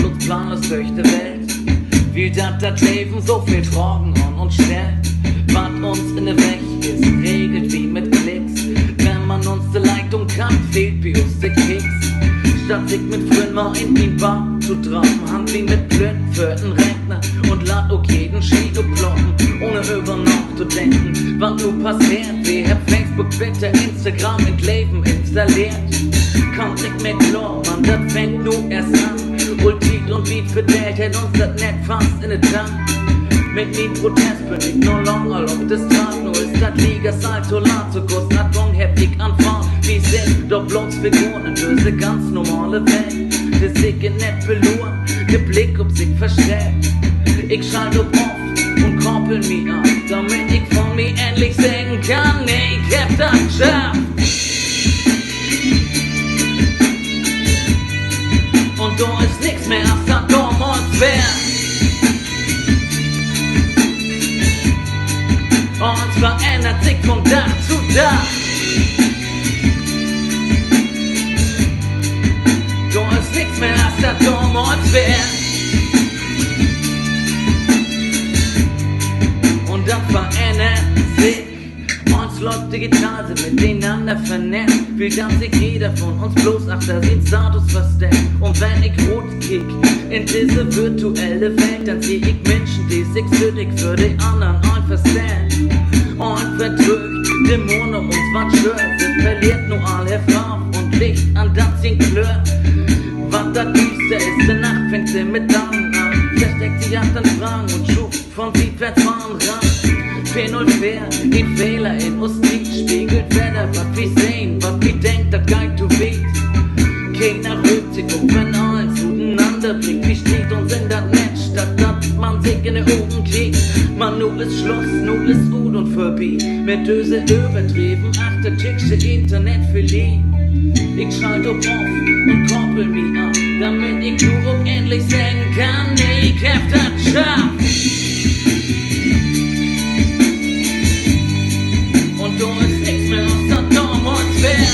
bloß planlos durch die Welt. Wie das Leben so viel Fragen an uns stellt. Was uns in der Weg ist, regelt wie mit Klicks. Wenn man uns die Leitung kann, fehlt bei uns der Kicks. Statt sich mit Freunden mal in die Bar zu trauen, haben wir mit Blöd für den Rechner und lad auch jeden Schied ploppen, ohne über nachzudenken, was nur passiert. Wir haben Facebook, Twitter, Instagram im Leben installiert. Kommt nicht mehr klar, man, das fängt nur erst an. Ultit und Beat für Date hält uns das net fast in den Tank. Mit dem Protest bin ich no longer auf das Tag. Nur ist das Liga Saltolat zu kurz, hat Gong heftig anfahren. Wie sind doch bloß Figuren, löse ganz normale Welt. Das ich net verloren, der Blick ob sich verstellt. Ich schalte auf und koppel mich ab, damit ich von mir endlich sagen kann, nee, ich hab das geschafft. Und da ist nix mehr, als das damals wär. Und verändert sich von Tag zu Tag. Da ist nix mehr, als das damals wär. Und das verändert sich. Uns Leute digital sind miteinander vernetzt. Will dann sich jeder von uns bloß achter den Status versteckt. Und wenn ich rot kick in diese virtuelle Welt, dann seh ich Menschen, die sich süchtig für die anderen einfach stellen. Und verdrückt Dämonen um uns was stört. Sie verliert nur alle Farben und Licht an das den Klör. Was da düster ist, der Nacht fängt sie mit Damen an. Versteckt sie ab den Fragen und schub von südwärts fahren ran. P04, den Fehler in uns liegt, spiegelt Wetter, was wir sehen, was wir denkt, das geil to beat. Keiner rührt sich um, wenn alles zueinander bringt. Wie steht uns in das Netz, statt dass man sich in den Augen kriegt. Man, nu ist Schluss, nu ist gut und vorbei. Mit Döse übertrieben, achte Ticksche Internet für Lieb. Ich schalte auf und koppel mich ab, damit ich nur endlich sagen kann, nee, ich hab das geschafft. Und da ist nix mehr, was das damals wär.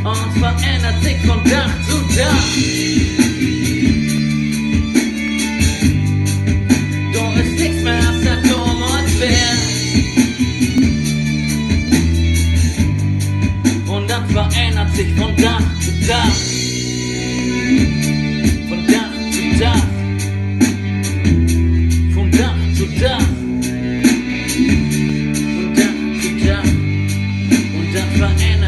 Und verändert sich von Tag zu Tag. Da ist nix mehr, was das damals wär. Und das verändert sich von Tag zu Tag. Von Tag zu Tag. Von Tag zu Tag. Von Tag zu Tag. Und das verändert